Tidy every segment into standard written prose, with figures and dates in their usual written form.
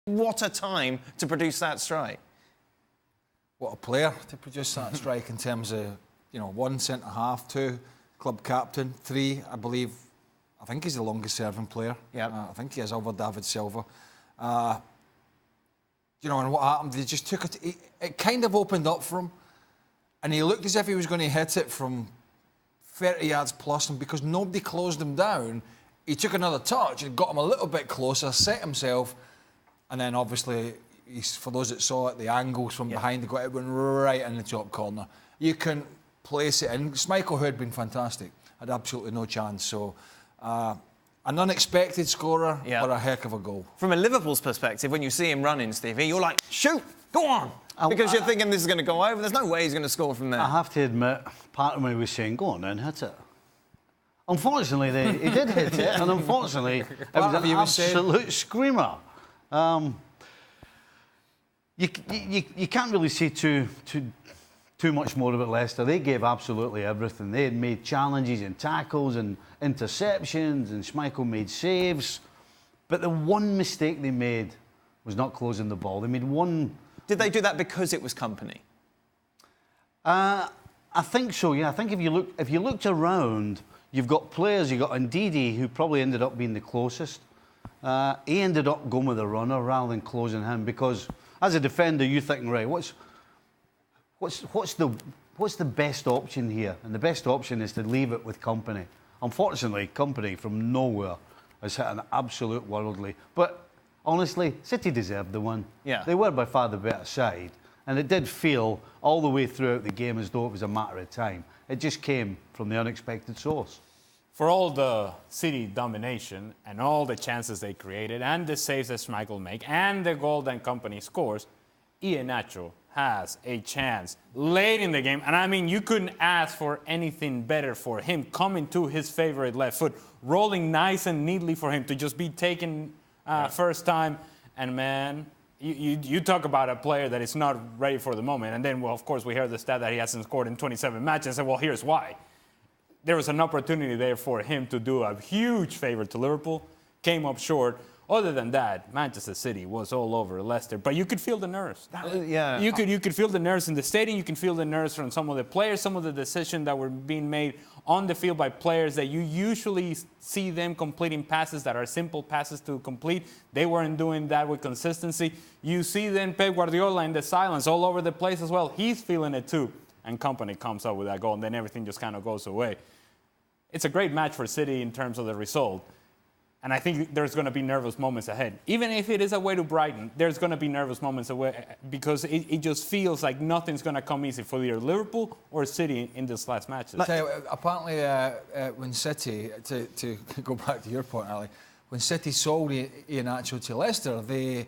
What a time to produce that strike. What a player to produce that strike in terms of, you know, 1 centre-half, 2 club captain, 3, I believe. I think he's the longest serving player. Yeah. I think he is over David Silva. You know, and what happened? They just took it. It kind of opened up for him, and he looked as if he was going to hit it from 30 yards plus, and because nobody closed him down, he took another touch and got him a little bit closer, set himself, and then obviously, for those that saw it, the angles from behind, it went right in the top corner. You can place it in. Schmeichel, who had been fantastic, had absolutely no chance. So, an unexpected scorer, but a heck of a goal. From a Liverpool's perspective, when you see him running, Stevie, you're like, shoot, go on. Because you're thinking this is going to go over. There's no way he's going to score from there. I have to admit, part of me was saying, go on then, hit it. Unfortunately, he did hit it, and unfortunately, it was an absolute screamer. You can't really say too much more about Leicester. They gave absolutely everything. They had made challenges and tackles and interceptions, and Schmeichel made saves. But the one mistake they made was not closing the ball. They made one... Did they do that because it was Kompany? I think so, yeah. I think if you looked around, you've got players, you've got Ndidi, who probably ended up being the closest. He ended up going with a runner rather than closing him, because as a defender, you're thinking, right, what's the best option here? And the best option is to leave it with Kompany. Unfortunately, Kompany from nowhere has hit an absolute worldly. But honestly, City deserved the one. Yeah. They were by far the better side. And it did feel all the way throughout the game as though it was a matter of time. It just came from the unexpected source. For all the City domination and all the chances they created and the saves that Schmeichel make and the goal that Kompany scores, Iheanacho has a chance late in the game. And I mean, you couldn't ask for anything better for him, coming to his favorite left foot, rolling nice and neatly for him to just be taken first time. And man, you talk about a player that is not ready for the moment. And then, well, of course, we heard the stat that he hasn't scored in 27 matches. And well, here's why. There was an opportunity there for him to do a huge favor to Liverpool, came up short. Other than that, Manchester City was all over Leicester. But you could feel the nerves. You could feel the nerves in the stadium. You can feel the nerves from some of the players, some of the decisions that were being made on the field by players that you usually see them completing passes that are simple passes to complete. They weren't doing that with consistency. You see then Pep Guardiola in the silence all over the place as well. He's feeling it too. And Kompany comes up with that goal, and then everything just kind of goes away. It's a great match for City in terms of the result. And I think there's going to be nervous moments ahead. Even if it is away to Brighton, there's going to be nervous moments away because it just feels like nothing's going to come easy for either Liverpool or City in this last match. Apparently, when City, to go back to your point, Ali, when City sold Iheanacho to Leicester, they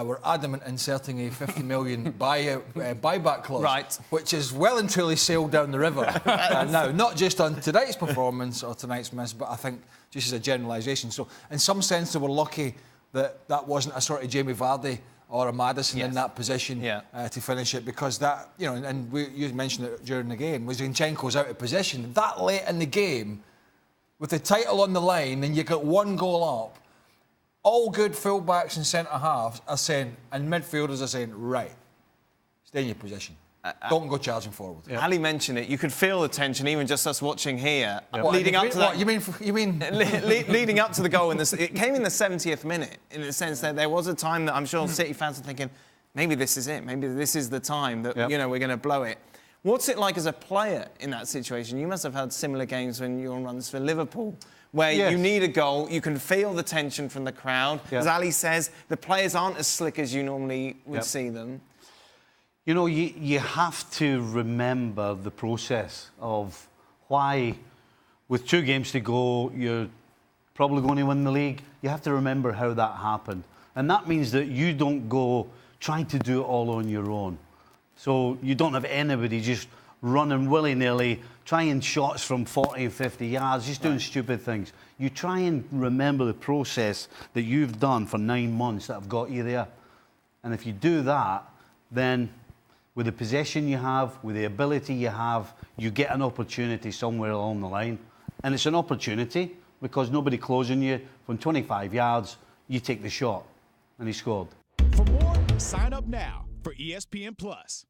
were adamant inserting a 50 million buyback clause, right, which is well and truly sailed down the river now, not just on tonight's performance or tonight's miss, but I think just as a generalisation. So in some sense they were lucky that that wasn't a sort of Jamie Vardy or a Maddison in that position to finish it, because that, you know, and you mentioned it during the game, was Zinchenko's out of position that late in the game with the title on the line, and you got one goal up. All good fullbacks and centre-halves are saying, and midfielders are saying, right, stay in your position. Don't go charging forward. Ali mentioned it. You could feel the tension, even just us watching here. Leading up to that. You mean? Leading up to the goal, it came in the 70th minute, in the sense that there was a time that I'm sure City fans are thinking, maybe this is it. Maybe this is the time that, you know, we're going to blow it. What's it like as a player in that situation? You must have had similar games when you're on runs for Liverpool, where you need a goal, you can feel the tension from the crowd. As Ali says, the players aren't as slick as you normally would see them. You know, you have to remember the process of why, with 2 games to go, you're probably going to win the league. You have to remember how that happened. And that means that you don't go trying to do it all on your own. So you don't have anybody just running willy-nilly, trying shots from 40 and 50 yards, just doing stupid things. You try and remember the process that you've done for 9 months that have got you there. And if you do that, then with the possession you have, with the ability you have, you get an opportunity somewhere along the line. And it's an opportunity because nobody closing you from 25 yards, you take the shot. And he scored. For more, sign up now for ESPN Plus.